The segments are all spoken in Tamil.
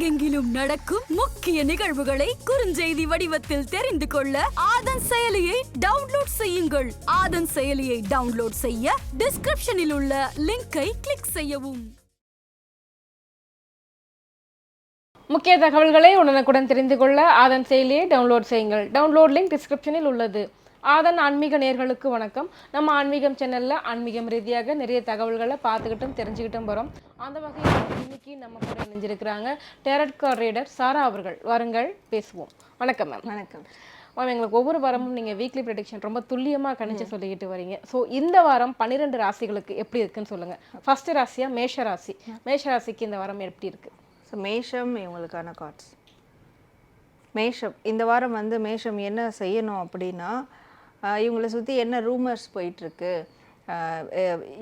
உலகெங்கிலும் நடக்கும் முக்கிய நிகழ்வுகளை குறுஞ்செய்தி வடிவத்தில் தெரிந்து கொள்ள ஆதன் செயலியை டவுன்லோட் செய்யுங்கள். ஆதன் செயலியை டவுன்லோட் செய்ய டிஸ்கிரிப்ஷனில் உள்ள லிங்கை கிளிக் செய்யவும். முக்கிய தகவல்களை உடனுக்குடன் தெரிந்து கொள்ள ஆதன் செயலியை டவுன்லோட் செய்யுங்கள். டவுன்லோட் லிங்க் டிஸ்கிரிப்ஷனில் உள்ளது. ஆதன் ஆன்மீக நேயர்களுக்கு வணக்கம். நம்ம ஆன்மீகம் சேனல்ல ஆன்மீகம் ரீதியாக நிறைய தகவல்களை பார்த்துக்கிட்டும் தெரிஞ்சுக்கிட்டும் போகிறோம். அந்த வகையில் இன்னைக்கு நம்ம கூட இணைஞ்சிருக்கிறாங்க டேரட் கார்ட் ரீடர் சாரா அவர்கள். வாருங்கள் பேசுவோம். வணக்கம் மேம். வணக்கம் மேம். எங்களுக்கு ஒவ்வொரு வாரமும் நீங்கள் வீக்லி ப்ரெடிக்ஷன் ரொம்ப துல்லியமாக கணிச்சு சொல்லிக்கிட்டு வரீங்க. ஸோ இந்த வாரம் 12 ராசிகளுக்கு எப்படி இருக்குன்னு சொல்லுங்கள். ஃபர்ஸ்ட் ராசியா மேஷ ராசி. மேஷ ராசிக்கு இந்த வாரம் எப்படி இருக்குது? ஸோ மேஷம் இவங்களுக்கான கார்ட்ஸ். மேஷம் இந்த வாரம் மேஷம் என்ன செய்யணும் அப்படின்னா, இவங்களை சுற்றி என்ன ரூமர்ஸ் போயிட்டுருக்கு,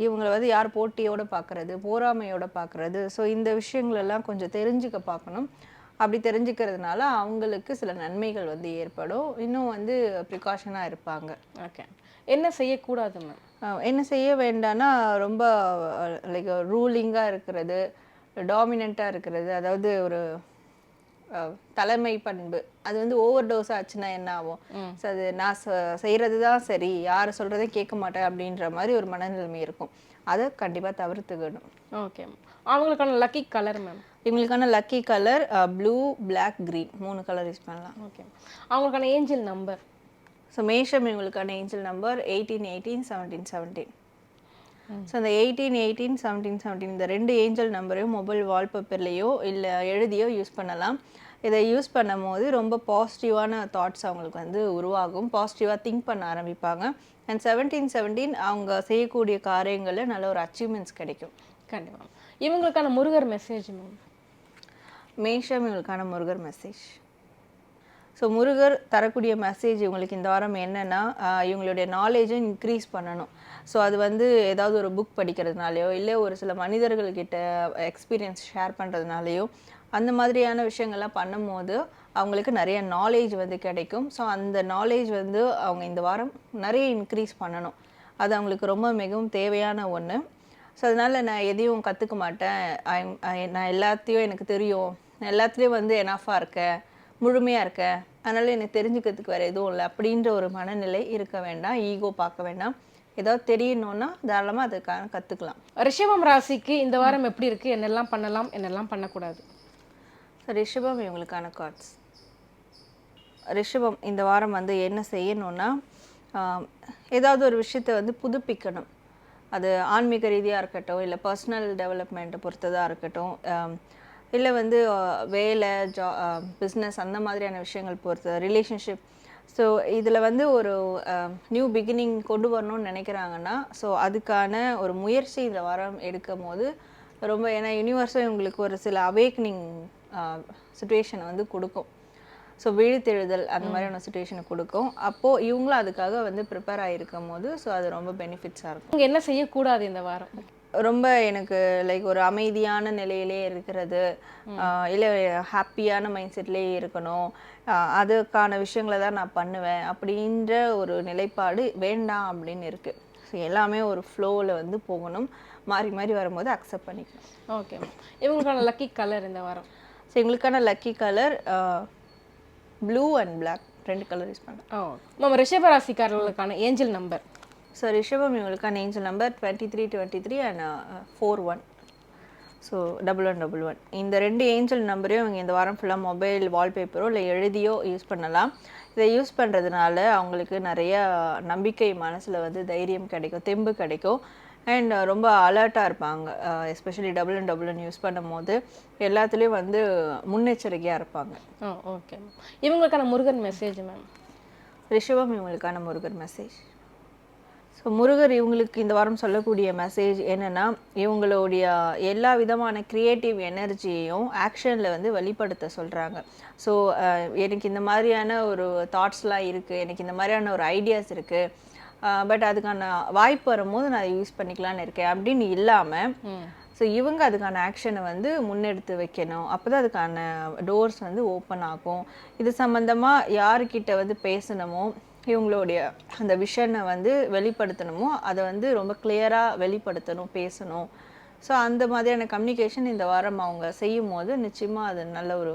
இவங்களை யார் போட்டியோடு பார்க்குறது, போராமையோடு பார்க்குறது, ஸோ இந்த விஷயங்களெல்லாம் கொஞ்சம் தெரிஞ்சுக்க பார்க்கணும். அப்படி தெரிஞ்சுக்கிறதுனால அவங்களுக்கு சில நன்மைகள் ஏற்படும். இன்னும் ப்ரிகாஷனாக இருப்பாங்க. ஓகே. என்ன செய்யக்கூடாது மேம்? என்ன செய்ய வேண்டாம்னா, ரொம்ப லைக் ரூலிங்காக இருக்கிறது, டாமினண்ட்டாக இருக்கிறது, அதாவது ஒரு தலைமை பண்பு, அது ஓவர் டோஸ் ஆச்சுன்னா என்ன ஆகும்? ஸோ அது நான் செய்கிறது தான் சரி, யார் சொல்கிறதே கேட்க மாட்டேன் அப்படின்ற மாதிரி ஒரு மனநிலைமை இருக்கும். அதை கண்டிப்பாக தவிர்த்துக்கணும். ஓகே. அவங்களுக்கான லக்கி கலர் மேம்? இவங்களுக்கான lucky colour blue, black, green 3 colour use பண்ணலாம். ஓகே. அவங்களுக்கான ஏஞ்சல் நம்பர்? ஸோ மேஷம் இவங்களுக்கான ஏஞ்சல் நம்பர் 18, 18, 17, 17. ஸோ அந்த 18, 18, 17, 17 இந்த 2 ஏஞ்சல் நம்பரையும் மொபைல் வால்பேப்பர்லேயோ இல்லை எழுதியோ யூஸ் பண்ணலாம். இதை யூஸ் பண்ணும் போது ரொம்ப பாசிட்டிவான தாட்ஸ் அவங்களுக்கு உருவாகும். பாசிட்டிவாக திங்க் பண்ண ஆரம்பிப்பாங்க. அண்ட் 17, 17 அவங்க செய்யக்கூடிய காரியங்களில் நல்ல ஒரு அச்சீவ்மெண்ட்ஸ் கிடைக்கும். கண்டிப்பாக. இவங்களுக்கான முருகர் மெசேஜ் மேம்? மேஷம் இவங்களுக்கான முருகர் மெசேஜ். ஸோ முருகர் தரக்கூடிய மெசேஜ் இவங்களுக்கு இந்த வாரம் என்னென்னா, இவங்களுடைய நாலேஜை இன்க்ரீஸ் பண்ணணும். ஸோ அது ஏதாவது ஒரு புக் படிக்கிறதுனாலையோ இல்லை ஒரு சில மனிதர்கள்கிட்ட எக்ஸ்பீரியன்ஸ் ஷேர் பண்ணுறதுனாலையோ அந்த மாதிரியான விஷயங்கள்லாம் பண்ணும்போது அவங்களுக்கு நிறைய நாலேஜ் கிடைக்கும். ஸோ அந்த நாலேஜ் அவங்க இந்த வாரம் நிறைய இன்க்ரீஸ் பண்ணணும். அது அவங்களுக்கு ரொம்ப மிகவும் தேவையான ஒன்று. ஸோ அதனால் நான் எதையும் கற்றுக்க மாட்டேன், நான் எல்லாத்தையும் எனக்கு தெரியும், நான் எல்லாத்துலேயும் எனாஃபாக இருக்கேன், முழுமையாக இருக்கேன், அதனால் எனக்கு தெரிஞ்சுக்கிறதுக்கு வேறு எதுவும் இல்லை அப்படின்ற ஒரு மனநிலை இருக்க வேண்டாம். ஈகோ பார்க்க வேண்டாம். ஏதாவது தெரியணும்னா தாராளமாக அதுக்கான கற்றுக்கலாம். ரிஷபம் ராசிக்கு இந்த வாரம் எப்படி இருக்குது? என்னெல்லாம் பண்ணலாம், என்னெல்லாம் பண்ணக்கூடாது? ரிஷபம் இவங்களுக்கான கார்ட்ஸ். ரிஷபம் இந்த வாரம் என்ன செய்யணும்னா, ஏதாவது ஒரு விஷயத்தை புதுப்பிக்கணும். அது ஆன்மீக ரீதியாக இருக்கட்டும், இல்லை பர்சனல் டெவலப்மெண்ட்டை பொறுத்ததாக இருக்கட்டும், இல்லை வேலை, பிஸ்னஸ் அந்த மாதிரியான விஷயங்கள் பொறுத்து, ரிலேஷன்ஷிப். ஸோ இதில் ஒரு நியூ பிகினிங் கொண்டு வரணும்னு நினைக்கிறாங்கன்னா, ஸோ அதுக்கான ஒரு முயற்சி இந்த வாரம் எடுக்கும் போது ரொம்ப, ஏன்னா யூனிவர்ஸும் இவங்களுக்கு ஒரு சில அவேக்னிங் சுச்சுவேஷனை கொடுக்கும். ஸோ விழித்தெழுதல் அந்த மாதிரியான சுச்சுவேஷனை கொடுக்கும். அப்போது இவங்களும் அதுக்காக ப்ரிப்பேர் ஆகிருக்கும் போது ஸோ அது ரொம்ப பெனிஃபிட்ஸாக இருக்கும். இங்கே என்ன செய்யக்கூடாது இந்த வாரம்? ரொம்ப எனக்கு லைக் ஒரு அமைதியான நிலையிலே இருக்கிறது, இல்லை ஹாப்பியான மைண்ட் செட்லேயே இருக்கணும், அதுக்கான விஷயங்களை தான் நான் பண்ணுவேன் அப்படின்ற ஒரு நிலைப்பாடு வேண்டாம் அப்படின்னு இருக்குது. ஸோ எல்லாமே ஒரு ஃப்ளோவில் போகணும். மாறி மாறி வரும்போது அக்செப்ட் பண்ணிக்கணும். ஓகே. இவங்களுக்கான லக்கி கலர் இந்த வாரம்? ஸோ எங்களுக்கான lucky colour blue and black 2 colour use பண்ணுறேன். நம்ம ரிஷப ராசிக்காரர்களுக்கான ஏஞ்சல் நம்பர்? ஸோ ரிஷபம் இவங்களுக்கான ஏஞ்சல் நம்பர் 23, 23 அண்ட் 41. ஸோ 1111 இந்த 2 ஏஞ்சல் நம்பரையும் இவங்க இந்த வாரம் ஃபுல்லாக மொபைல் வால்பேப்பரோ இல்லை எழுதியோ யூஸ் பண்ணலாம். இதை யூஸ் பண்ணுறதுனால அவங்களுக்கு நிறைய நம்பிக்கை, மனசில் தைரியம் கிடைக்கும், தெம்பு கிடைக்கும். அண்ட் ரொம்ப அலர்ட்டாக இருப்பாங்க. எஸ்பெஷலி 1111 யூஸ் பண்ணும் போது எல்லாத்துலேயும் முன்னெச்சரிக்கையாக இருப்பாங்க. ஓகே. இவங்களுக்கான முருகன் மெசேஜ் மேம்? ரிஷபம் இவங்களுக்கான முருகர் மெசேஜ். ஸோ முருகர் இவங்களுக்கு இந்த வாரம் சொல்லக்கூடிய மெசேஜ் என்னென்னா, இவங்களுடைய எல்லா விதமான க்ரியேட்டிவ் எனர்ஜியையும் ஆக்ஷனில் வெளிப்படுத்த சொல்கிறாங்க. ஸோ எனக்கு இந்த மாதிரியான ஒரு தாட்ஸ்லாம் இருக்குது, எனக்கு இந்த மாதிரியான ஒரு ஐடியாஸ் இருக்குது, பட் அதுக்கான வாய்ப்பு வரும்போது நான் அதை யூஸ் பண்ணிக்கலான்னு இருக்கேன் அப்படின்னு இல்லாமல், ஸோ இவங்க அதுக்கான ஆக்ஷனை முன்னெடுத்து வைக்கணும். அப்போ தான் அதுக்கான டோர்ஸ் ஓப்பன் ஆகும். இது சம்மந்தமாக யாருக்கிட்ட பேசணுமோ, இவங்களுடைய அந்த விஷனை வெளிப்படுத்தணுமோ அதை ரொம்ப கிளியராக வெளிப்படுத்தணும், பேசணும். ஸோ அந்த மாதிரியான கம்யூனிகேஷன் இந்த வாரம் அவங்க செய்யும் போது நிச்சயமாக அது நல்ல ஒரு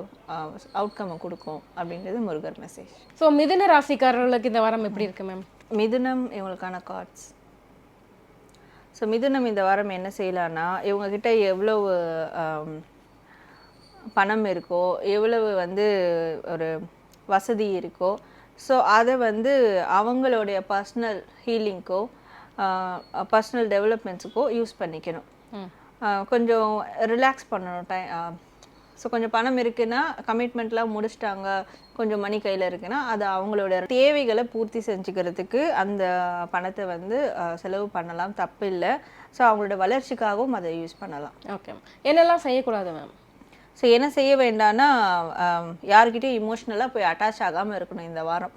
அவுட்கம்மை கொடுக்கும் அப்படின்றது முருகர் மெசேஜ். ஸோ மிதுன ராசிக்காரர்களுக்கு இந்த வாரம் எப்படி இருக்கு மேம்? மிதுனம் இவங்களுக்கான கார்ட்ஸ். ஸோ மிதுனம் இந்த வாரம் என்ன செய்யலான்னா, இவங்கக்கிட்ட எவ்வளவு பணம் இருக்கோ, எவ்வளவு வந்து ஒரு வசதி இருக்கோ, ஸோ அதை வந்து அவங்களுடைய பர்சனல் ஹீலிங்க்கோ பர்சனல் டெவலப்மெண்ட்ஸுக்கோ யூஸ் பண்ணிக்கணும். கொஞ்சம் ரிலாக்ஸ் பண்ணணும் ஸோ கொஞ்சம் பணம் இருக்குன்னா, கமிட்மெண்ட்லாம் முடிச்சிட்டாங்க, கொஞ்சம் மணி கையில் இருக்குன்னா, அது அவங்களோட தேவைகளை பூர்த்தி செஞ்சுக்கிறதுக்கு அந்த பணத்தை வந்து செலவு பண்ணலாம், தப்பு இல்லை. ஸோ அவங்களோட வளர்ச்சிக்காகவும் அதை யூஸ் பண்ணலாம். Okay ma'am. என்னெல்லாம் செய்யக்கூடாது மேம்? ஸோ என்ன செய்ய வேண்டாம்னா, யார்கிட்டயும் இமோஷ்னலாக போய் அட்டாச் ஆகாமல் இருக்கணும் இந்த வாரம்.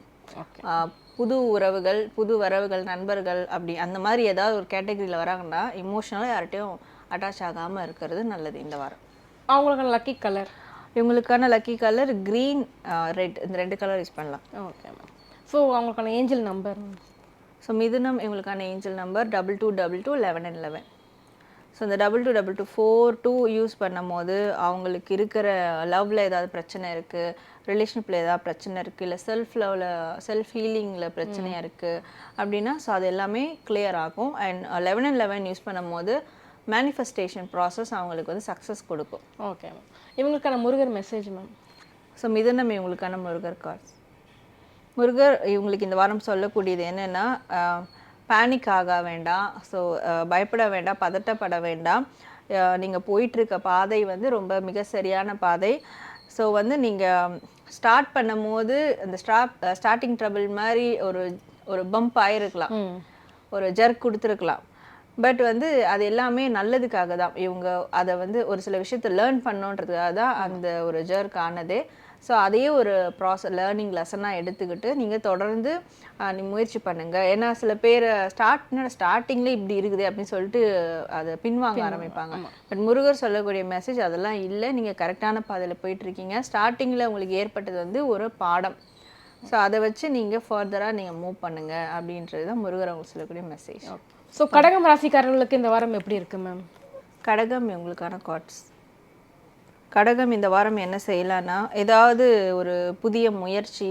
புது உறவுகள், புது வரவுகள், நண்பர்கள் அப்படி அந்த மாதிரி ஏதாவது ஒரு கேட்டகரியில் வராங்கன்னா இமோஷ்னலாக யார்கிட்டையும் அட்டாச் ஆகாமல் இருக்கிறது நல்லது இந்த வாரம். அவங்களுக்கான லக்கி கலர்? இவங்களுக்கான லக்கி கலர் க்ரீன், ரெட், இந்த 2 கலர் யூஸ் பண்ணலாம். Okay ma'am. ஸோ அவங்களுக்கான ஏஞ்சல் நம்பர்? ஸோ மிதுனம் இவங்களுக்கான ஏஞ்சல் நம்பர் 2222 11 and 11. ஸோ இந்த 2222 42 யூஸ் பண்ணும் போது அவங்களுக்கு இருக்கிற லவ்வில் ஏதாவது பிரச்சனை இருக்குது, ரிலேஷன்ஷிப்பில் ஏதாவது பிரச்சனை இருக்குது, இல்லை செல்ஃப் ஹீலிங்கில் பிரச்சனையாக இருக்குது அப்படின்னா ஸோ அது எல்லாமே கிளியர் ஆகும். அண்ட் 11 and 11 யூஸ் பண்ணும் போது மேனிஃபெஸ்டேஷன் ப்ராசஸ் அவங்களுக்கு வந்து சக்ஸஸ் கொடுக்கும். Okay ma'am. இவங்களுக்கான முருகர் மெசேஜ் மேம்? ஸோ மிதுனம் இவங்களுக்கான முருகர் கார்ட்ஸ். முருகர் இவங்களுக்கு இந்த வாரம் சொல்லக்கூடியது என்னென்னா, பேனிக் ஆக வேண்டாம், ஸோ பயப்பட வேண்டாம், பதட்டப்பட வேண்டாம். நீங்கள் போயிட்டுருக்க பாதை வந்து ரொம்ப மிக சரியான பாதை. ஸோ வந்து நீங்கள் ஸ்டார்ட் பண்ணும் போது அந்த ஸ்டார்டிங் ட்ரபிள் மாதிரி ஒரு பம்ப் ஆகிருக்கலாம், ஒரு ஜர்க் கொடுத்துருக்கலாம். பட் வந்து அது எல்லாமே நல்லதுக்காக தான். இவங்க அதை வந்து ஒரு சில விஷயத்தை லேர்ன் பண்ணோன்றதுக்காக தான் அந்த ஒரு ஜர்க் ஆனதே. ஸோ அதையே ஒரு லேர்னிங் லெசனாக எடுத்துக்கிட்டு நீங்கள் தொடர்ந்து முயற்சி பண்ணுங்கள். ஏன்னா சில பேர் ஸ்டார்டிங்லேயே இப்படி இருக்குது அப்படின்னு சொல்லிட்டு அதை பின்வாங்க ஆரம்பிப்பாங்க. பட் முருகர் சொல்லக்கூடிய மெசேஜ் அதெல்லாம் இல்லை, நீங்கள் கரெக்டான பாதையில் போயிட்டுருக்கீங்க. ஸ்டார்டிங்கில் உங்களுக்கு ஏற்பட்டது வந்து ஒரு பாடம். ஸோ அதை வச்சு நீங்கள் ஃபர்தராக நீங்கள் மூவ் பண்ணுங்கள் அப்படின்றது தான் முருகர் அவங்களுக்கு சொல்லக்கூடிய மெசேஜ். ஸோ கடகம் ராசிக்காரர்களுக்கு இந்த வாரம் எப்படி இருக்குது மேம்? கடகம் இவங்களுக்கான கார்ட்ஸ். கடகம் இந்த வாரம் என்ன செய்யலான்னா, ஏதாவது ஒரு புதிய முயற்சி,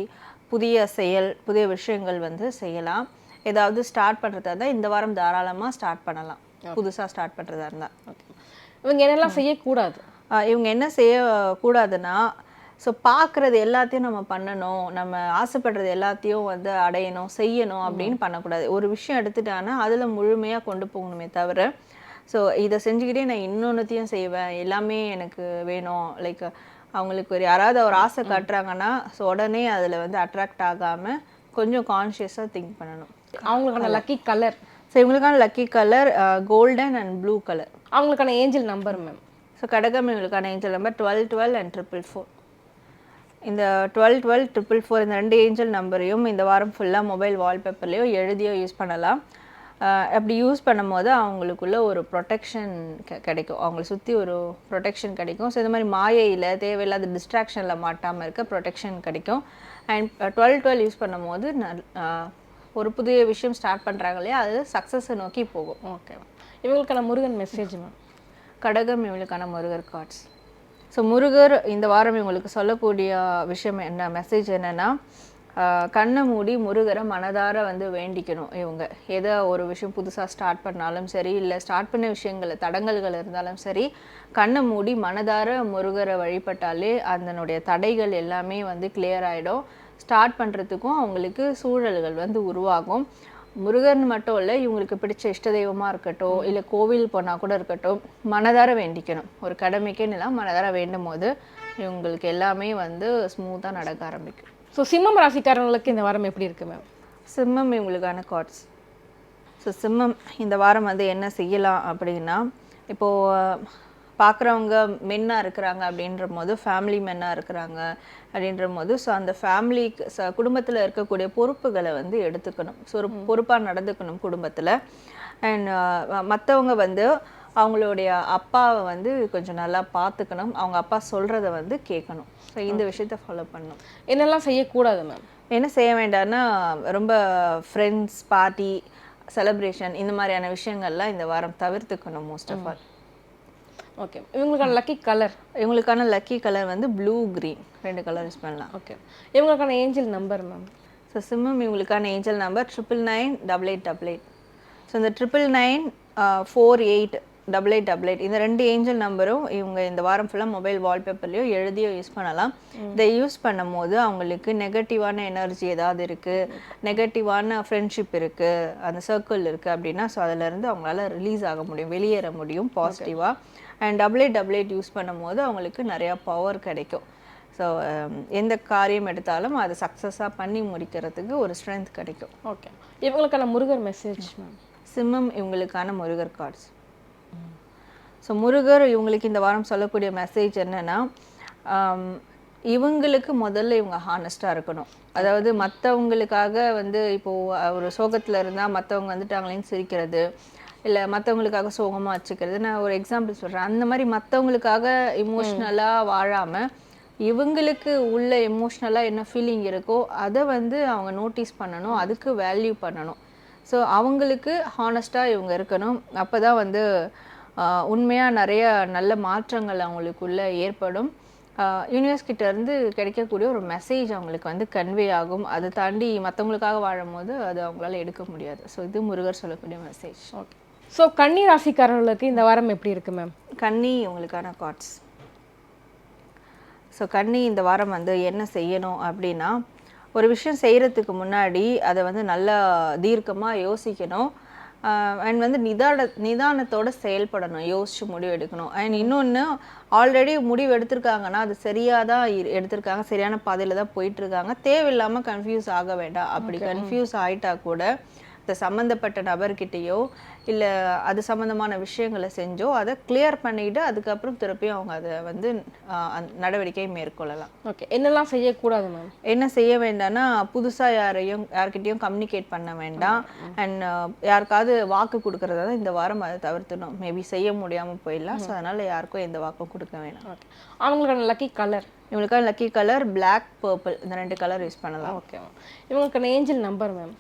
புதிய செயல், புதிய விஷயங்கள் வந்து செய்யலாம். ஏதாவது ஸ்டார்ட் பண்ணுறதா இருந்தால் இந்த வாரம் தாராளமாக ஸ்டார்ட் பண்ணலாம், புதுசாக ஸ்டார்ட் பண்ணுறதா இருந்தால். இவங்க என்னெல்லாம் செய்யக்கூடாது? இவங்க என்ன செய்யக்கூடாதுன்னா, ஸோ பார்க்குறது எல்லாத்தையும் நம்ம பண்ணணும், நம்ம ஆசைப்படுறது எல்லாத்தையும் வந்து அடையணும், செய்யணும் அப்படின்னு பண்ணக்கூடாது. ஒரு விஷயம் எடுத்துட்டான்னா அதில் முழுமையாக கொண்டு போகணுமே தவிர, ஸோ இதை செஞ்சுக்கிட்டே நான் இன்னொன்றுத்தையும் செய்வேன், எல்லாமே எனக்கு வேணும், லைக் அவங்களுக்கு யாராவது ஒரு ஆசை காட்டுறாங்கன்னா ஸோ உடனே அதில் வந்து அட்ராக்ட் ஆகாமல் கொஞ்சம் கான்ஷியஸாக திங்க் பண்ணணும். அவங்களுக்கான லக்கி கலர்? ஸோ இவங்களுக்கான lucky colour golden and blue colour. அவங்களுக்கான ஏஞ்சல் நம்பர் மேம்? ஸோ கடகம் இவங்களுக்கான ஏஞ்சல் நம்பர் 12 12 and 444. இந்த 12 12 444 இந்த 2 ஏஞ்சல் நம்பரையும் இந்த வாரம் ஃபுல்லாக மொபைல் வால்பேப்பர்லேயோ எழுதியோ யூஸ் பண்ணலாம். அப்படி யூஸ் பண்ணும் போது அவங்களுக்குள்ள ஒரு ப்ரொடெக்ஷன் கிடைக்கும், அவங்கள சுற்றி ஒரு ப்ரொடெக்ஷன் கிடைக்கும். ஸோ இந்த மாதிரி மாயையில் தேவையில்லாத டிஸ்ட்ராக்ஷனில் மாட்டாமல் இருக்க ப்ரொடெக்ஷன் கிடைக்கும். அண்ட் 12 12 யூஸ் பண்ணும் போது ஒரு புதிய விஷயம் ஸ்டார்ட் பண்ணுறாங்க இல்லையா, அது சக்ஸஸை நோக்கி போகும். ஓகே. இவங்களுக்கான முருகன் மெசேஜ் மேம்? கடகம் இவங்களுக்கான முருகர் கார்ட்ஸ். ஸோ முருகர் இந்த வாரம் இவங்களுக்கு சொல்லக்கூடிய விஷயம் என்ன, மெசேஜ் என்னென்னா, கண்ணை மூடி முருகரை மனதார வந்து வேண்டிக்கணும். இவங்க எதை ஒரு விஷயம் புதுசாக ஸ்டார்ட் பண்ணாலும் சரி, இல்லை ஸ்டார்ட் பண்ண விஷயங்கள் தடங்கல்கள் இருந்தாலும் சரி, கண்ணை மூடி மனதார முருகரை வழிபட்டாலே அதனுடைய தடைகள் எல்லாமே வந்து கிளியர் ஆகிடும். ஸ்டார்ட் பண்ணுறதுக்கும் அவங்களுக்கு சூழல்கள் வந்து உருவாகும். முருகன் மட்டும் இல்லை, இவங்களுக்கு பிடிச்ச இஷ்ட தெய்வமாக இருக்கட்டும், இல்லை கோவில் போனால் கூட இருக்கட்டும், மனதார வேண்டிக்கணும். ஒரு கடமைக்குன்னு இல்லை, மனதார வேண்டும் போது இவங்களுக்கு எல்லாமே வந்து ஸ்மூத்தாக நடக்க ஆரம்பிக்கும். ஸோ சிம்மம் ராசிக்காரங்களுக்கு இந்த வாரம் எப்படி இருக்குது மேம்? சிம்மம் இவங்களுக்கான கார்ட்ஸ். ஸோ சிம்மம் இந்த வாரம் வந்து என்ன செய்யலாம் அப்படின்னா, இப்போது பார்க்குறவங்க மென்னாக இருக்கிறாங்க அப்படின்ற போது, ஃபேமிலி மென்னாக இருக்கிறாங்க அப்படின்ற போது, ஸோ அந்த ஃபேமிலிக்கு குடும்பத்தில் இருக்கக்கூடிய பொறுப்புகளை வந்து எடுத்துக்கணும். ஸோ ஒரு பொறுப்பாக நடந்துக்கணும் குடும்பத்தில். அண்ட் மற்றவங்க வந்து அவங்களுடைய அப்பாவை வந்து கொஞ்சம் நல்லா பார்த்துக்கணும், அவங்க அப்பா சொல்கிறத வந்து கேட்கணும். ஸோ இந்த விஷயத்தை ஃபாலோ பண்ணணும். என்னெல்லாம் செய்யக்கூடாது மேம்? என்ன செய்ய வேண்டாம்னா, ரொம்ப ஃப்ரெண்ட்ஸ் பார்ட்டி செலிப்ரேஷன் இந்த மாதிரியான விஷயங்கள்லாம் இந்த வாரம் தவிர்த்துக்கணும் மோஸ்ட் ஆஃப் ஆல். ஓகே. இவங்களுக்கான லக்கி கலர்? இவங்களுக்கான லக்கி கலர் வந்து ப்ளூ க்ரீன், 2 கலர் யூஸ் பண்ணலாம். ஓகே. இவங்களுக்கான ஏஞ்சல் நம்பர் மேம்? ஸோ சிம்மம் இவங்களுக்கான ஏஞ்சல் நம்பர் 9998888. ஸோ இந்த 999 48 8888 இந்த 2 ஏஞ்சல் நம்பரும் இவங்க இந்த வாரம் ஃபுல்லாக மொபைல் வால்பேப்பர்லையோ எழுதியோ யூஸ் பண்ணலாம். இதை யூஸ் பண்ணும் போது அவங்களுக்கு நெகட்டிவான எனர்ஜி ஏதாவது இருக்குது, நெகட்டிவான ஃப்ரெண்ட்ஷிப் இருக்குது, அந்த சர்க்கிள் இருக்குது அப்படின்னா ஸோ அதிலேருந்து அவங்களால ரிலீஸ் ஆக முடியும், வெளியேற முடியும் பாசிட்டிவாக. அண்ட் 8888 யூஸ் பண்ணும் போது அவங்களுக்கு நிறையா பவர் கிடைக்கும். ஸோ எந்த காரியம் எடுத்தாலும் அதை சக்ஸஸாக பண்ணி முடிக்கிறதுக்கு ஒரு ஸ்ட்ரென்த் கிடைக்கும். ஓகே. இவங்களுக்கான முருகர் மெசேஜ் மேம்? சிம்மம் இவங்களுக்கான முருகர் கார்ட்ஸ். ஸோ முருகர் இவங்களுக்கு இந்த வாரம் சொல்லக்கூடிய மெசேஜ் என்னென்னா, இவங்களுக்கு முதல்ல இவங்க ஹானஸ்ட்டாக இருக்கணும். அதாவது மற்றவங்களுக்காக வந்து இப்போது ஒரு சோகத்தில் இருந்தால் மற்றவங்க வந்துட்டாங்களேன்னு சிரிக்கிறது, இல்லை மற்றவங்களுக்காக சோகமாக வச்சுக்கிறது. நான் ஒரு எக்ஸாம்பிள் சொல்கிறேன். அந்த மாதிரி மற்றவங்களுக்காக இமோஷ்னலாக வாழாமல் இவங்களுக்கு உள்ள எமோஷ்னலாக என்ன ஃபீலிங் இருக்கோ அதை வந்து அவங்க நோட்டீஸ் பண்ணணும், அதுக்கு வேல்யூ பண்ணணும். ஸோ அவங்களுக்கு ஹானஸ்ட்டாக இவங்க இருக்கணும். அப்போ தான் வந்து உண்மையாக நிறைய நல்ல மாற்றங்கள் அவங்களுக்குள்ளே ஏற்படும். யூனிவர்ஸ் கிட்டேருந்து கிடைக்கக்கூடிய ஒரு மெசேஜ் அவங்களுக்கு வந்து கன்வே ஆகும். அதை தாண்டி மற்றவங்களுக்காக வாழும் போது அது அவங்களால எடுக்க முடியாது. ஸோ இது முருகர் சொல்லக்கூடிய மெசேஜ். ஓகே. ஸோ கன்னி ராசிக்காரர்களுக்கு இந்த வாரம் எப்படி இருக்குது மேம்? கன்னி இவங்களுக்கான கார்ட்ஸ். ஸோ கன்னி இந்த வாரம் வந்து என்ன செய்யணும் அப்படின்னா, ஒரு விஷயம் செய்கிறதுக்கு முன்னாடி அதை வந்து நல்லா தீர்க்கமாக யோசிக்கணும். அண்ட் வந்து நிதானத்தோடு செயல்படணும், யோசித்து முடிவு எடுக்கணும். அண்ட் இன்னொன்று, ஆல்ரெடி முடிவு எடுத்திருக்காங்கன்னா அது சரியாக தான் எடுத்திருக்காங்க, சரியான பாதையில் தான் போயிட்டுருக்காங்க. தேவையில்லாமல் கன்ஃபியூஸ் ஆக வேண்டாம். அப்படி கன்ஃபியூஸ் ஆகிட்டா கூட இந்த சம்மந்தப்பட்ட நபர்கிட்டையோ இல்லை அது சம்மந்தமான விஷயங்களை செஞ்சோ அதை கிளியர் பண்ணிவிட்டு அதுக்கப்புறம் திருப்பியும் அவங்க அதை வந்து நடவடிக்கை மேற்கொள்ளலாம். ஓகே. என்னெல்லாம் செய்யக்கூடாது மேம்? என்ன செய்ய வேண்டாம்னா, புதுசாக யார்கிட்டையும் கம்யூனிகேட் பண்ண வேண்டாம். அண்ட் யாருக்காவது வாக்கு கொடுக்கறதா தான் இந்த வாரம் அதை தவிர்த்தணும். மேபி செய்ய முடியாமல் போயிடலாம். ஸோ அதனால் யாருக்கும் எந்த வாக்கும் கொடுக்க வேண்டாம். ஓகே. அவங்களுக்கான லக்கி கலர்? இவங்களுக்கான லக்கி கலர் பிளாக், பர்பிள், இந்த 2 கலர் யூஸ் பண்ணலாம். Okay ma'am. இவங்களுக்கான ஏஞ்சல் நம்பர் மேம்?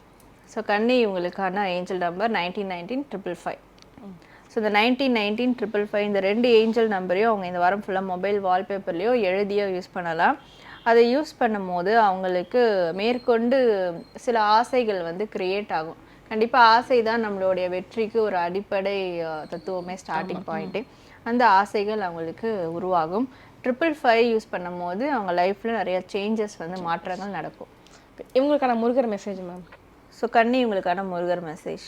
ஸோ கன்னி இவங்களுக்கான ஏஞ்சல் நம்பர் 191955. ஸோ இந்த 191955 இந்த 2 ஏஞ்சல் நம்பரையும் அவங்க இந்த வாரம் ஃபுல்லாக மொபைல் வால்பேப்பர்லேயோ எழுதியோ யூஸ் பண்ணலாம். அதை யூஸ் பண்ணும் போது அவங்களுக்கு மேற்கொண்டு சில ஆசைகள் வந்து க்ரியேட் ஆகும். கண்டிப்பாக ஆசை தான் நம்மளுடைய வெற்றிக்கு ஒரு அடிப்படை தத்துவமே, ஸ்டார்டிங் பாயிண்ட்டே. அந்த ஆசைகள் அவங்களுக்கு உருவாகும். 555 யூஸ் பண்ணும் போது அவங்க லைஃப்பில் நிறைய சேஞ்சஸ் வந்து மாற்றங்கள் நடக்கும். இவங்களுக்கான முருகர் மெசேஜ் மேம்? ஸோ கன்னி இவங்களுக்கான முருகர் மெசேஜ்.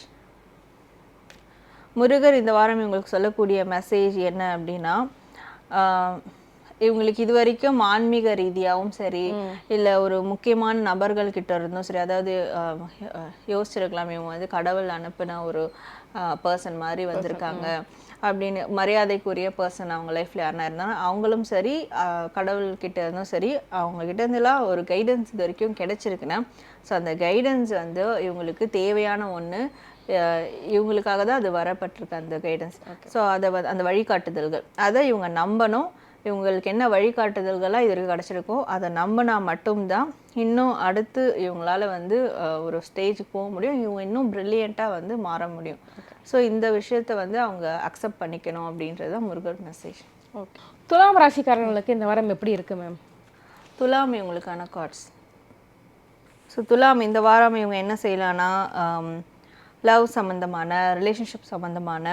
முருகர் இந்த வாரம் இவங்களுக்கு சொல்லக்கூடிய மெசேஜ் என்ன அப்படின்னா, இவங்களுக்கு இது வரைக்கும் ஆன்மீக ரீதியாகவும் சரி, இல்லை ஒரு முக்கியமான நபர்கள் கிட்ட இருந்தும் சரி, அதாவது யோசிச்சிருக்கலாம் இவங்க வந்து கடவுள் அனுப்பின ஒரு பர்சன் மாதிரி வந்திருக்காங்க அப்படின்னு, மரியாதைக்குரிய பர்சன் அவங்க லைஃப்பில் யாருனா இருந்தாலும் அவங்களும் சரி, கடவுள்கிட்ட இருந்தும் சரி, அவங்கக்கிட்ட இருந்தெல்லாம் ஒரு கைடன்ஸ் இது வரைக்கும் கிடைச்சிருக்குன்னா, ஸோ அந்த கைடன்ஸ் வந்து இவங்களுக்கு தேவையான ஒன்று, இவங்களுக்காக தான் அது வரப்பட்டிருக்கு அந்த கைடன்ஸ். ஸோ அதை அந்த வழிகாட்டுதல்கள் அதை இவங்க நம்பணும். இவங்களுக்கு என்ன வழிகாட்டுதல்களாக இது வரைக்கும் கிடச்சிருக்கோ அதை நம்பினா மட்டும்தான் இன்னும் அடுத்து இவங்களால வந்து ஒரு ஸ்டேஜுக்கு போக முடியும், இவங்க இன்னும் ப்ரில்லியண்ட்டாக வந்து மாற முடியும். ஸோ இந்த விஷயத்தை வந்து அவங்க அக்செப்ட் பண்ணிக்கணும் அப்படின்றது தான் முருகர் மெசேஜ். ஓகே. துலாம் ராசிக்காரங்களுக்கு இந்த வாரம் எப்படி இருக்குது மேம்? துலாம் இவங்களுக்கான கார்ட்ஸ். ஸோ துலாம் இந்த வாரம் இவங்க என்ன செய்யலான்னா, லவ் சம்மந்தமான, ரிலேஷன்ஷிப் சம்மந்தமான,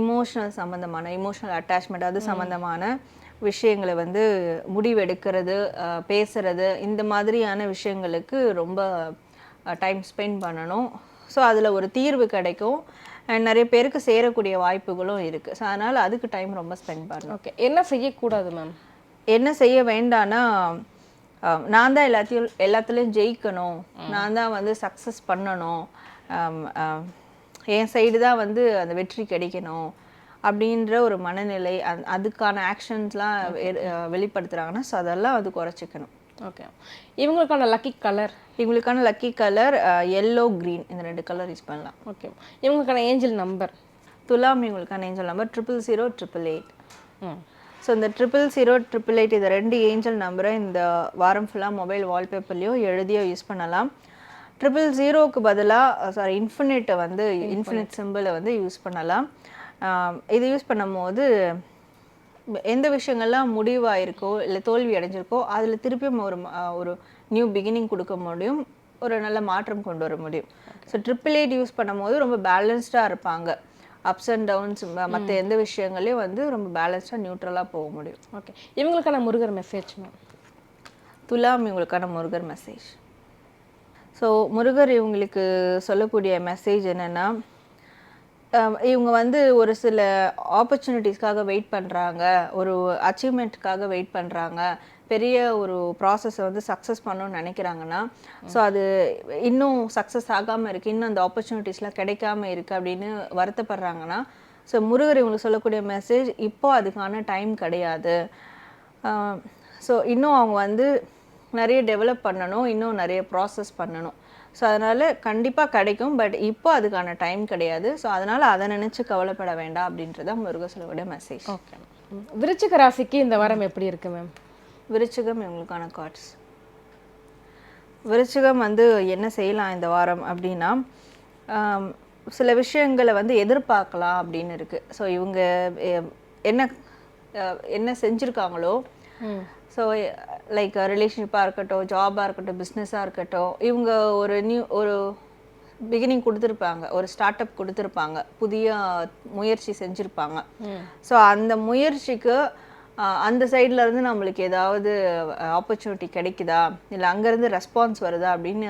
இமோஷனல் சம்மந்தமான, இமோஷனல் அட்டாச்மெண்ட் அது சம்மந்தமான விஷயங்களை வந்து முடிவெடுக்கிறது, பேசுகிறது, இந்த மாதிரியான விஷயங்களுக்கு ரொம்ப டைம் ஸ்பெண்ட் பண்ணணும். ஸோ அதில் ஒரு தீர்வு கிடைக்கும். அண்ட் நிறைய பேருக்கு சேரக்கூடிய வாய்ப்புகளும் இருக்குது. ஸோ அதனால் அதுக்கு டைம் ரொம்ப ஸ்பெண்ட் பண்ணணும். ஓகே. என்ன செய்யக்கூடாது மேம்? என்ன செய்ய வேண்டான்னா, நான் தான் எல்லாத்துலேயும் ஜெயிக்கணும், நான் தான் வந்து சக்ஸஸ் பண்ணணும், என் சைடு தான் வந்து அந்த வெற்றி கிடைக்கணும் அப்படின்ற ஒரு மனநிலை, அதுக்கான ஆக்ஷன்ஸ்லாம் வெளிப்படுத்துகிறாங்கன்னா ஸோ அதெல்லாம் அது குறைச்சிக்கணும். ஓகே. இவங்களுக்கான லக்கி கலர்? இவங்களுக்கான லக்கி கலர் எல்லோ, க்ரீன், இந்த 2 கலர் யூஸ் பண்ணலாம். ஓகே. இவங்களுக்கான ஏஞ்சல் நம்பர்? துலாம் இவங்களுக்கான ஏஞ்சல் நம்பர் 0008888. ஸோ இந்த 0008888 இந்த 2 ஏஞ்சல் நம்பரை இந்த வாரம் ஃபுல்லாக மொபைல் வால்பேப்பர்லேயோ எழுதியோ யூஸ் பண்ணலாம். 000க்கு பதிலாக இன்ஃபினிட்டை வந்து இன்ஃபினிட் சிம்பிளை வந்து யூஸ் பண்ணலாம். இது யூஸ் பண்ணும்போது எந்த விஷயங்கள்லாம் முடிவாயிருக்கோ இல்லை தோல்வி அடைஞ்சிருக்கோ அதில் திருப்பியும் ஒரு நியூ பிகினிங் கொடுக்க முடியும், ஒரு நல்ல மாற்றம் கொண்டு வர முடியும். ஸோ 888 யூஸ் பண்ணும்போது ரொம்ப பேலன்ஸ்டாக இருப்பாங்க. அப்ஸ் அண்ட் டவுன்ஸ் மற்ற எந்த விஷயங்களையும் வந்து ரொம்ப பேலன்ஸ்டாக நியூட்ரலாக போக முடியும். ஓகே, இவங்களுக்கான முருகர் மெசேஜ் மேம். துலாம் இவங்களுக்கான முருகர் மெசேஜ். ஸோ முருகர் இவங்களுக்கு சொல்லக்கூடிய மெசேஜ் என்னென்னா, இவங்க வந்து ஒரு சில ஆப்பர்ச்சுனிட்டிஸ்க்காக வெயிட் பண்ணுறாங்க, ஒரு அச்சீவ்மெண்ட்காக வெயிட் பண்ணுறாங்க, பெரிய ஒரு ப்ராசஸை வந்து சக்ஸஸ் பண்ணணும்னு நினைக்கிறாங்கன்னா, ஸோ அது இன்னும் சக்ஸஸ் ஆகாமல் இருக்குது, இன்னும் அந்த ஆப்பர்ச்சுனிட்டிஸ்லாம் கிடைக்காம இருக்குது அப்படின்னு வருத்தப்படுறாங்கன்னா, ஸோ முருகர் இவங்களுக்கு சொல்லக்கூடிய மெசேஜ், இப்போ அதுக்கான டைம் கிடையாது. ஸோ இன்னும் அவங்க வந்து நிறைய டெவலப் பண்ணணும், இன்னும் நிறைய ப்ராசஸ் பண்ணணும். ஸோ அதனால் கண்டிப்பாக கிடைக்கும், பட் இப்போ அதுக்கான டைம் கிடையாது. ஸோ அதனால் அதை நினச்சி கவலைப்பட வேண்டாம் அப்படின்றத முருகர் சொல்லக்கூடிய மெசேஜ். ஓகே, விருச்சிக ராசிக்கு இந்த வாரம் எப்படி இருக்கு மேம்? விருச்சிகம் இவங்களுக்கான கார்ட்ஸ். விருச்சிகம் வந்து என்ன செய்யலாம் இந்த வாரம் அப்படின்னா, சில விஷயங்களை வந்து எதிர்பார்க்கலாம் அப்படின்னு இருக்குது. ஸோ இவங்க என்ன என்ன செஞ்சுருக்காங்களோ, ஸோ லைக் ரிலேஷன்ஷிப்பாக இருக்கட்டும், ஜாபாக இருக்கட்டும், பிஸ்னஸாக இருக்கட்டும், இவங்க ஒரு பிகினிங் கொடுத்துருப்பாங்க, ஒரு ஸ்டார்ட் அப் கொடுத்துருப்பாங்க, புதிய முயற்சி செஞ்சுருப்பாங்க. ஸோ அந்த முயற்சிக்கு அந்த சைடில் இருந்து நம்மளுக்கு ஏதாவது ஆப்பர்ச்சுனிட்டி கிடைக்குதா, இல்லை அங்கேருந்து ரெஸ்பான்ஸ் வருதா அப்படின்னு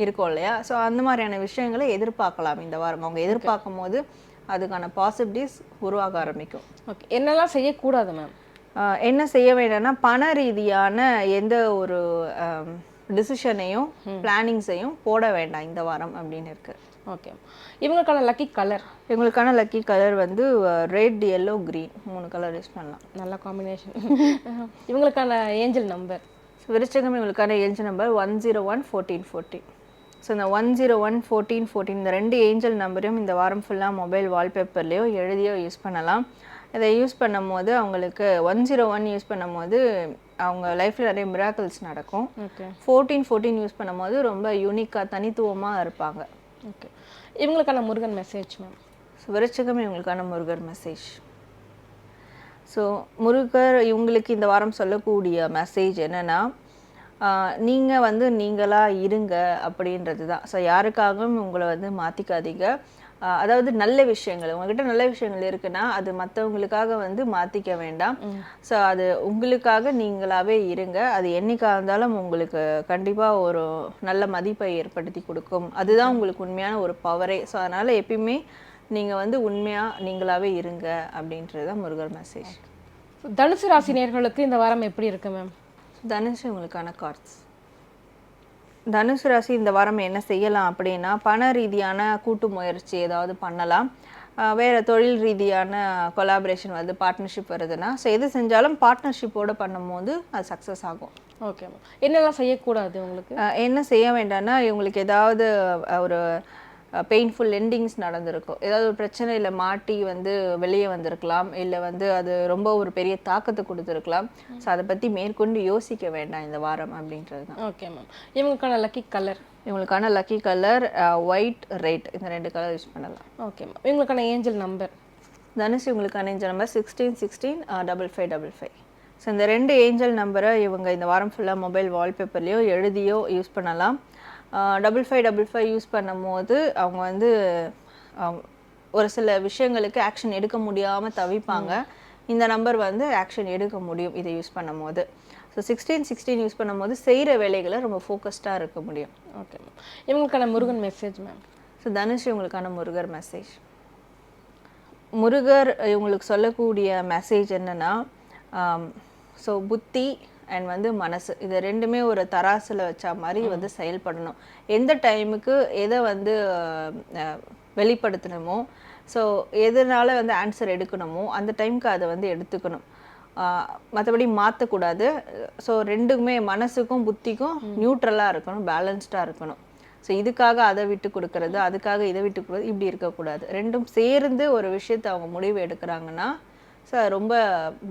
இருக்கும் இல்லையா? ஸோ அந்த மாதிரியான விஷயங்களை எதிர்பார்க்கலாம் இந்த வாரம். அவங்க எதிர்பார்க்கும் போது அதுக்கான பாசிபிலிட்டிஸ் உருவாக ஆரம்பிக்கும். ஓகே, என்னெல்லாம் செய்யக்கூடாது மேம்? என்ன செய்ய வேண்டாம்னா, பண ரீதியான எந்த ஒரு டிசிஷனையும் பிளானிங்ஸையும் போட வேண்டாம் இந்த வாரம் அப்படின்னு இருக்கு. ஓகே, இவங்களுக்கான லக்கி கலர். இவங்களுக்கான லக்கி கலர் வந்து red, yellow, green 3 colour use பண்ணலாம். நல்ல காம்பினேஷன். இவங்களுக்கான ஏஞ்சல் நம்பர். விருச்சிகம் இவங்களுக்கான ஏஞ்சல் நம்பர் 101-14-14. ஸோ இந்த 101-14-14 இந்த 2 ஏஞ்சல் நம்பரையும் இந்த வாரம் ஃபுல்லாக மொபைல் வால்பேப்பர்லேயோ எழுதியோ யூஸ் பண்ணலாம். இதை யூஸ் பண்ணும் போது அவங்களுக்கு 101 யூஸ் பண்ணும் போது அவங்க லைஃப்பில் நிறைய மிராக்கிள்ஸ் நடக்கும். ஓகே, 14-14 யூஸ் பண்ணும் போது ரொம்ப யூனிக்காக தனித்துவமாக இருப்பாங்க. ஓகே, இவங்களுக்கான முருகன் மெசேஜ் மேம். ஸோ விருச்சிகம் இவங்களுக்கான முருகர் மெசேஜ். ஸோ முருகர் இவங்களுக்கு இந்த வாரம் சொல்லக்கூடிய மெசேஜ் என்னென்னா, நீங்கள் வந்து நீங்களாக இருங்க அப்படின்றது தான். ஸோ யாருக்காகவும் உங்களை வந்து மாற்றிக்காதீங்க. அதாவது நல்ல விஷயங்கள் உங்ககிட்ட நல்ல விஷயங்கள் இருக்குன்னா அது மற்றவங்களுக்காக வந்து மாற்றிக்க வேண்டாம். ஸோ அது உங்களுக்காக நீங்களாகவே இருங்க. அது என்னைக்காக இருந்தாலும் உங்களுக்கு கண்டிப்பாக ஒரு நல்ல மதிப்பை ஏற்படுத்தி கொடுக்கும். அதுதான் உங்களுக்கு உண்மையான ஒரு பவரே. ஸோ அதனால் எப்பயுமே நீங்கள் வந்து உண்மையாக நீங்களாகவே இருங்க அப்படின்றது தான் முருகர் மெசேஜ். தனுசு ராசினியர்களுக்கு இந்த வாரம் எப்படி இருக்கு மேம்? தனுசு உங்களுக்கான கார்ட்ஸ். தனுசு ராசி இந்த வாரம் என்ன செய்யலாம் அப்படின்னா, பண ரீதியான கூட்டு முயற்சி ஏதாவது பண்ணலாம். வேறு தொழில் ரீதியான கொலாபரேஷன் வந்து பார்ட்னர்ஷிப் வருதுன்னா, ஸோ எது செஞ்சாலும் பார்ட்னர்ஷிப்போடு பண்ணும்போது அது சக்ஸஸ் ஆகும். ஓகே மேம், என்னெல்லாம் செய்யக்கூடாது உங்களுக்கு? என்ன செய்ய வேண்டாம்னா, இவங்களுக்கு ஏதாவது ஒரு பெயின்ஃபுல் எண்டிங்ஸ் நடந்திருக்கும், ஏதாவது ஒரு பிரச்சனையில் மாட்டி வந்து வெளியே வந்திருக்கலாம், இல்லை வந்து அது ரொம்ப ஒரு பெரிய தாக்கத்தை கொடுத்துருக்கலாம். ஸோ அதை பற்றி மேற்கொண்டு யோசிக்க வேண்டாம் இந்த வாரம் அப்படின்றது தான். ஓகே மேம், இவங்களுக்கான லக்கி கலர். இவங்களுக்கான லக்கி கலர் ஒயிட், ரெட் இந்த 2 கலர் யூஸ் பண்ணலாம். ஓகே மேம், இவங்களுக்கான ஏஞ்சல் நம்பர். தனுஷ் இவங்களுக்கான ஏஞ்சல் நம்பர் 16-16-5555. ஸோ இந்த 2 ஏஞ்சல் நம்பரை இவங்க இந்த வாரம் ஃபுல்லாக மொபைல் வால்பேப்பர்லேயோ எழுதியோ யூஸ் பண்ணலாம். 5555 யூஸ் பண்ணும் போது அவங்க வந்து ஒரு சில விஷயங்களுக்கு ஆக்ஷன் எடுக்க முடியாமல் தவிப்பாங்க. இந்த நம்பர் வந்து ஆக்ஷன் எடுக்க முடியும் இதை யூஸ் பண்ணும் போது. ஸோ 16-16 யூஸ் பண்ணும் போது செய்கிற வேலைகளை ரொம்ப ஃபோக்கஸ்டாக இருக்க முடியும். ஓகே மேம், இவங்களுக்கான Murugan message ma'am. So Dhanush இவங்களுக்கான முருகர் மெசேஜ். முருகர் இவங்களுக்கு சொல்லக்கூடிய மெசேஜ் என்னென்னா, ஸோ புத்தி அண்ட் வந்து மனசு இது ரெண்டுமே ஒரு தராசில் வச்சா மாதிரி வந்து செயல்படணும். எந்த டைமுக்கு எதை வந்து வெளிப்படுத்தணுமோ, ஸோ எதனால வந்து ஆன்சர் எடுக்கணுமோ அந்த டைமுக்கு அதை வந்து எடுத்துக்கணும், மற்றபடி மாற்றக்கூடாது. ஸோ ரெண்டுக்குமே மனசுக்கும் புத்திக்கும் நியூட்ரலாக இருக்கணும், பேலன்ஸ்டாக இருக்கணும். ஸோ இதுக்காக அதை விட்டு கொடுக்கறது, அதுக்காக இதை விட்டு கொடுக்குறது இப்படி இருக்கக்கூடாது. ரெண்டும் சேர்ந்து ஒரு விஷயத்தை அவங்க முடிவு எடுக்கிறாங்கன்னா ஸோ ரொம்ப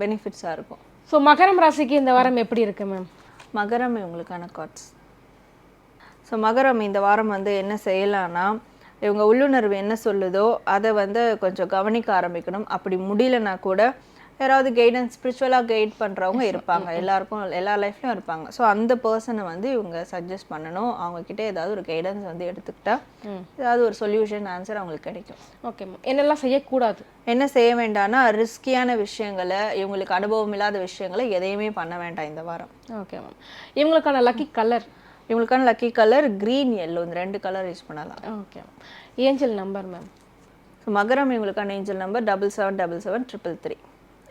பெனிஃபிட்ஸாக இருக்கும். ஸோ மகரம் ராசிக்கு இந்த வாரம் எப்படி இருக்கு மேம்? மகரம் இவங்களுக்கான கார்ட்ஸ். ஸோ மகரம் இந்த வாரம் வந்து என்ன செய்யலான்னா, இவங்க உள்ளுணர்வு என்ன சொல்லுதோ அதை வந்து கொஞ்சம் கவனிக்க ஆரம்பிக்கணும். அப்படி முடியலன்னா கூட யாராவது கைடன்ஸ் ஸ்பிரிச்சுவலாக கைட் பண்ணுறவங்க இருப்பாங்க, எல்லாருக்கும் எல்லா லைஃப்லையும் இருப்பாங்க. ஸோ அந்த பர்சனை வந்து இவங்க சஜஸ்ட் பண்ணணும். அவங்கக்கிட்ட ஏதாவது ஒரு கைடன்ஸ் வந்து எடுத்துக்கிட்டா ஏதாவது ஒரு சொல்யூஷன் ஆன்சர் அவங்களுக்கு கிடைக்கும். Okay ma'am. என்னெல்லாம் செய்யக்கூடாது? என்ன செய்ய வேண்டாம்னா ரிஸ்கியான விஷயங்களை, இவங்களுக்கு அனுபவம் இல்லாத விஷயங்களை எதையுமே பண்ண வேண்டாம் இந்த வாரம். Okay ma'am. இவங்களுக்கான லக்கி கலர்? இவங்களுக்கான லக்கி கலர் க்ரீன், எல்லோ, இந்த 2 கலர் யூஸ் பண்ணலாம். Okay ma'am. Angel number ma'am? So மகரம் இவங்களுக்கான ஏஞ்சல் நம்பர் 777733.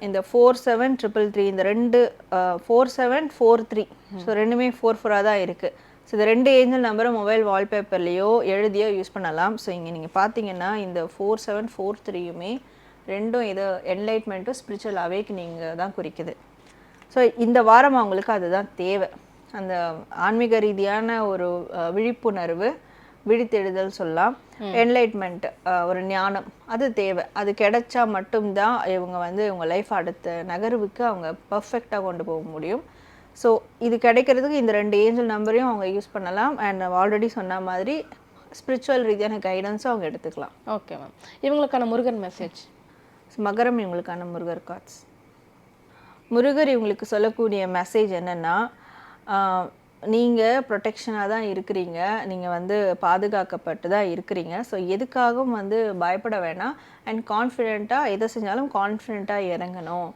இந்த 4733, இந்த 2 4743, ஸோ ரெண்டுமே 44 தான் இருக்குது. ஸோ இந்த 2 ஏஞ்சல் நம்பரை மொபைல் வால்பேப்பர்லேயோ எழுதியோ யூஸ் பண்ணலாம். ஸோ இங்கே நீங்கள் பார்த்தீங்கன்னா இந்த 4743யுமே ரெண்டும் இது என்லைட்மெண்ட்டும் ஸ்பிரிச்சுவல் அவேக்னிங் தான் குறிக்குது. ஸோ இந்த வாரம் அவங்களுக்கு அதுதான் தேவை. அந்த ஆன்மீக ரீதியான ஒரு விழிப்புணர்வு, விழித்தெழுதல் சொல்லலாம், என்லைட்மெண்ட், ஒரு ஞானம், அது தேவை. அது கிடைச்சா மட்டும்தான் இவங்க வந்து இவங்க லைஃப் அடுத்த நகர்வுக்கு அவங்க பர்ஃபெக்டாக கொண்டு போக முடியும். ஸோ இது கிடைக்கிறதுக்கு இந்த 2 ஏஞ்சல் நம்பரையும் அவங்க யூஸ் பண்ணலாம். அண்ட் ஆல்ரெடி சொன்ன மாதிரி ஸ்பிரிச்சுவல் ரீதியான கைடன்ஸும் அவங்க எடுத்துக்கலாம். Okay ma'am. இவங்களுக்கான முருகன் மெசேஜ்? மகரம் இவங்களுக்கான முருகர் கார்ட்ஸ். முருகர் இவங்களுக்கு சொல்லக்கூடிய மெசேஜ் என்னென்னா, நீங்கள் ப்ரொடெக்ஷனாக தான் இருக்கிறீங்க, நீங்கள் வந்து பாதுகாக்கப்பட்டு தான் இருக்கிறீங்க. ஸோ எதுக்காகவும் வந்து பயப்பட வேணாம். அண்ட் கான்ஃபிடெண்ட்டாக எதை செஞ்சாலும் கான்ஃபிடெண்ட்டாக இறங்கணும்.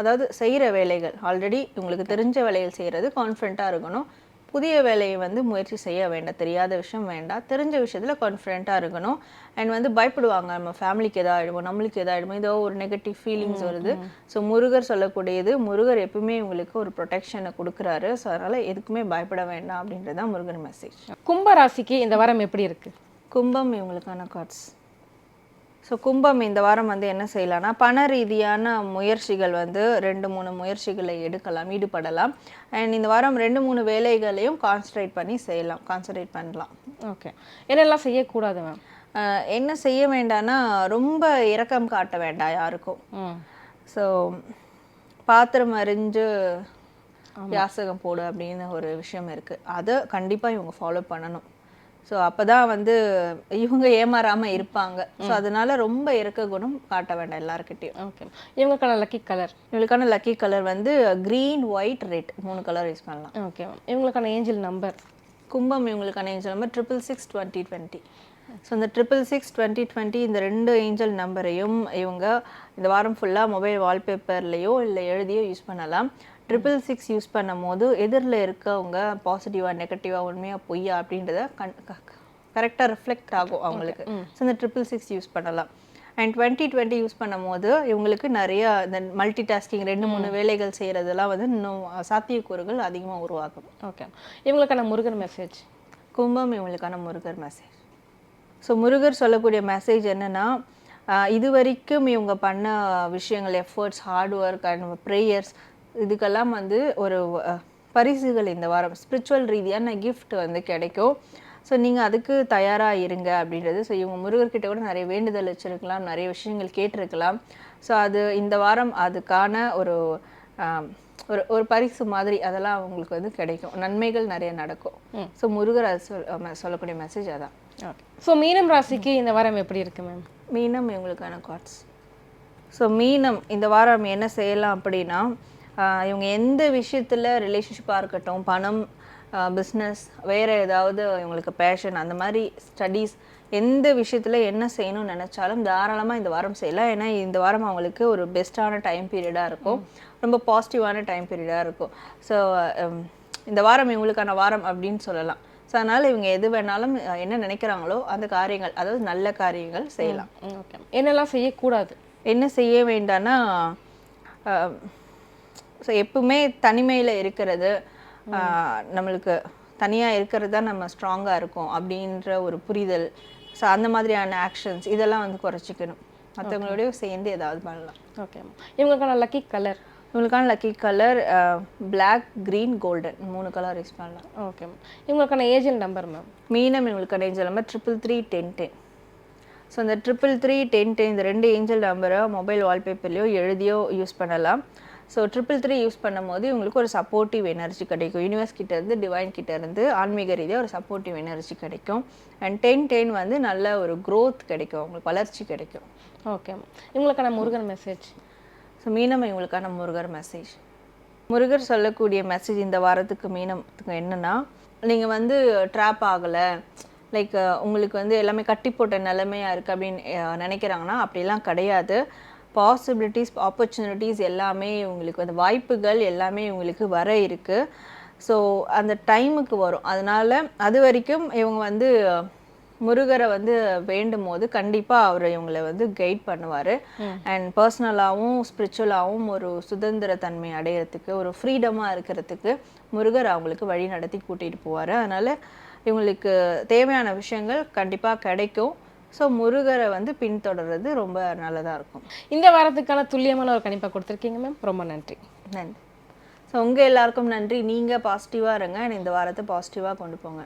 அதாவது செய்கிற வேலைகள், ஆல்ரெடி உங்களுக்கு தெரிஞ்ச வேலைகள் செய்கிறது கான்ஃபிடெண்ட்டாக இருக்கணும். புதிய வேலையை வந்து முயற்சி செய்ய வேண்டாம், தெரியாத விஷயம் வேண்டாம், தெரிஞ்ச விஷயத்தில் கான்ஃபிடெண்ட்டாக இருக்கணும். அண்ட் வந்து பயப்படுவாங்க, நம்ம ஃபேமிலிக்கு எதாகிடுமோ, நம்மளுக்கு எதாகிடுமோ, ஏதோ ஒரு நெகட்டிவ் ஃபீலிங்ஸ் வருது. ஸோ முருகர் சொல்லக்கூடியது, முருகர் எப்பவுமே உங்களுக்கு ஒரு ப்ரொடெக்ஷனை கொடுக்குறாரு. ஸோ அதனால் எதுக்குமே பயப்பட வேண்டாம் அப்படின்றது தான் முருகன் மெசேஜ். கும்ப ராசிக்கு இந்த வாரம் எப்படி இருக்குது? கும்பம் இவங்களுக்கான கார்ட்ஸ். ஸோ கும்பம் இந்த வாரம் வந்து என்ன செய்யலாம்னா, பண ரீதியான முயற்சிகள் வந்து 2-3 முயற்சிகளை ஈடுபடலாம். அண்ட் இந்த வாரம் 2-3 வேலைகளையும் கான்சன்ட்ரேட் பண்ணலாம். ஓகே. என்னெல்லாம் செய்யக்கூடாது மேம்? என்ன செய்ய வேண்டாம்னா, ரொம்ப இரக்கம் காட்ட வேண்டாம் யாருக்கும். ஸோ பாத்திரம் அறிஞ்சு யாசகம் போடு அப்படின்னு ஒரு விஷயம் இருக்குது, அதை கண்டிப்பாக இவங்க ஃபாலோ பண்ணணும். ஸோ அப்போ தான் வந்து இவங்க ஏமாறாமல் இருப்பாங்க. ஸோ அதனால ரொம்ப இறக்க குணம் காட்ட வேண்டாம் எல்லாருக்கிட்டையும். ஓகே. இவங்களுக்கான லக்கி கலர்? இவங்களுக்கான லக்கி கலர் வந்து green, white, red, 3 colour use பண்ணலாம். ஓகே. இவங்களுக்கான ஏஞ்சல் நம்பர்? கும்பம் இவங்களுக்கான ஏஞ்சல் நம்பர் 6662020. ஸோ இந்த 6662020 இந்த 2 ஏஞ்சல் நம்பரையும் இவங்க இந்த வாரம் ஃபுல்லாக மொபைல் வால்பேப்பர்லேயோ இல்லை எழுதியோ யூஸ் பண்ணலாம். 666 யூஸ் பண்ணும் போது எதிரில் இருக்கவங்க பாசிட்டிவாக நெகட்டிவாக உண்மையாக பொய்யா அப்படின்றத கரெக்டாக ரிஃப்ளெக்ட் ஆகும் அவங்களுக்கு. ஸோ இந்த 666 யூஸ் பண்ணலாம். அண்ட் 2020 யூஸ் பண்ணும் போது இவங்களுக்கு நிறையா இந்த மல்டி டாஸ்கிங் 2-3 வேலைகள் செய்கிறதெல்லாம் வந்து இன்னும் சாத்தியக்கூறுகள் அதிகமாக உருவாகும். ஓகே. இவங்களுக்கான முருகன் மெசேஜ்? கும்பம் இவங்களுக்கான முருகர் மெசேஜ். ஸோ முருகர் சொல்லக்கூடிய மெசேஜ் என்னென்னா, இது வரைக்கும் இவங்க பண்ண விஷயங்கள், efforts, hard work and prayers, இதுக்கெல்லாம் வந்து ஒரு பரிசுகள் இந்த வாரம் ஸ்பிரிச்சுவல் ரீதியான கிஃப்ட் வந்து கிடைக்கும். ஸோ நீங்கள் அதுக்கு தயாராக இருங்க அப்படின்றது. ஸோ இவங்க முருகர்கிட்ட கூட நிறைய வேண்டுதல் வச்சுருக்கலாம், நிறைய விஷயங்கள் கேட்டிருக்கலாம். ஸோ அது இந்த வாரம் அதுக்கான ஒரு ஒரு பரிசு மாதிரி அதெல்லாம் அவங்களுக்கு வந்து கிடைக்கும், நன்மைகள் நிறைய நடக்கும். ஸோ முருகர் அது சொல்லக்கூடிய மெசேஜ் அதான். ஓகே. ஸோ மீனம் ராசிக்கு இந்த வாரம் எப்படி இருக்குது மேம்? மீனம் இவங்களுக்கான கார்ட்ஸ். ஸோ மீனம் இந்த வாரம் என்ன செய்யலாம் அப்படின்னா, இவங்க எந்த விஷயத்தில் ரிலேஷன்ஷிப்பாக இருக்கட்டும், பணம், பிஸ்னஸ், வேறு ஏதாவது இவங்களுக்கு பேஷன், அந்த மாதிரி ஸ்டடீஸ், எந்த விஷயத்தில் என்ன செய்யணும்னு நினச்சாலும் தாராளமாக இந்த வாரம் செய்யலாம். ஏன்னா இந்த வாரம் அவங்களுக்கு ஒரு பெஸ்ட்டான டைம் பீரியடாக இருக்கும், ரொம்ப பாசிட்டிவான டைம் பீரியடாக இருக்கும். ஸோ இந்த வாரம் இவங்களுக்கான வாரம் அப்படின்னு சொல்லலாம். ஸோ அதனால் இவங்க எது வேணாலும் என்ன நினைக்கிறாங்களோ அந்த காரியங்கள், அதாவது நல்ல காரியங்கள் செய்யலாம். ஓகே. என்னெல்லாம் செய்யக்கூடாது? என்ன செய்ய வேண்டாம்னா, ஸோ எப்பவுமே தனிமையில் இருக்கிறது, நம்மளுக்கு தனியாக இருக்கிறது தான் நம்ம ஸ்ட்ராங்காக இருக்கும் அப்படின்ற ஒரு புரிதல். ஸோ அந்த மாதிரியான ஆக்ஷன்ஸ் இதெல்லாம் வந்து குறைச்சிக்கணும். மற்றவங்களோடய சேர்ந்து ஏதாவது பண்ணலாம். ஓகே. இவங்களுக்கான லக்கி கலர்? இவங்களுக்கான lucky colour black, green, golden, 3 colour use பண்ணலாம். ஓகே. இவங்களுக்கான ஏஞ்சல் நம்பர் மேம்? மீனம் இவங்களுக்கான ஏஞ்சல் நம்பர் 3331010. ஸோ இந்த 3331010 இந்த 2 ஏஞ்சல் நம்பரை மொபைல் வால்பேப்பர்லேயோ எழுதியோ யூஸ் பண்ணலாம். ஸோ 333 யூஸ் பண்ணும்போது இவங்களுக்கு ஒரு சப்போர்ட்டிவ் எனர்ஜி கிடைக்கும். யூனிவர்ஸ் கிட்டேருந்து டிவைன் கிட்டேருந்து ஆன்மீக ரீதியாக ஒரு சப்போர்ட்டிவ் எனர்ஜி கிடைக்கும். அண்ட் 1010 வந்து நல்ல ஒரு க்ரோத் கிடைக்கும், உங்களுக்கு வளர்ச்சி கிடைக்கும். ஓகே, இவங்களுக்கான முருகன் மெசேஜ். ஸோ மீனம் இவங்களுக்கான முருகர் மெசேஜ். முருகர் சொல்லக்கூடிய மெசேஜ் இந்த வாரத்துக்கு மீனத்துக்கு என்னென்னா, நீங்கள் வந்து ட்ராப் ஆகலை, லைக் உங்களுக்கு வந்து எல்லாமே கட்டி போட்ட நிலைமையாக இருக்குது அப்படின்னு நினைக்கிறாங்கன்னா அப்படிலாம் கிடையாது. பாசிபிலிட்டிஸ், ஆப்பர்ச்சுனிட்டிஸ் எல்லாமே உங்களுக்கு அந்த வாய்ப்புகள் எல்லாமே இவங்களுக்கு வர இருக்குது. ஸோ அந்த டைமுக்கு வரும். அதனால் அது வரைக்கும் இவங்க வந்து முருகரை வந்து வேண்டும் போது கண்டிப்பாக அவர் இவங்களை வந்து கைட் பண்ணுவார். அண்ட் பர்சனலாகவும் ஸ்பிரிச்சுவலாகவும் ஒரு சுதந்திர தன்மை அடையிறதுக்கு, ஒரு ஃப்ரீடமாக இருக்கிறதுக்கு முருகர் அவங்களுக்கு வழி நடத்தி கூட்டிகிட்டு போவார். அதனால் இவங்களுக்கு தேவையான விஷயங்கள் கண்டிப்பாக கிடைக்கும். ஸோ முருகரை வந்து பின்தொடர்றது ரொம்ப நல்லதாக இருக்கும். இந்த வாரத்துக்கான துல்லியமான ஒரு கணிப்பாக கொடுத்துருக்கீங்க மேம், ரொம்ப நன்றி. நன்றி. ஸோ உங்கள் எல்லாருக்கும் நன்றி. நீங்கள் பாசிட்டிவாக இருங்க, இந்த வாரத்தை பாசிட்டிவாக கொண்டு போங்க.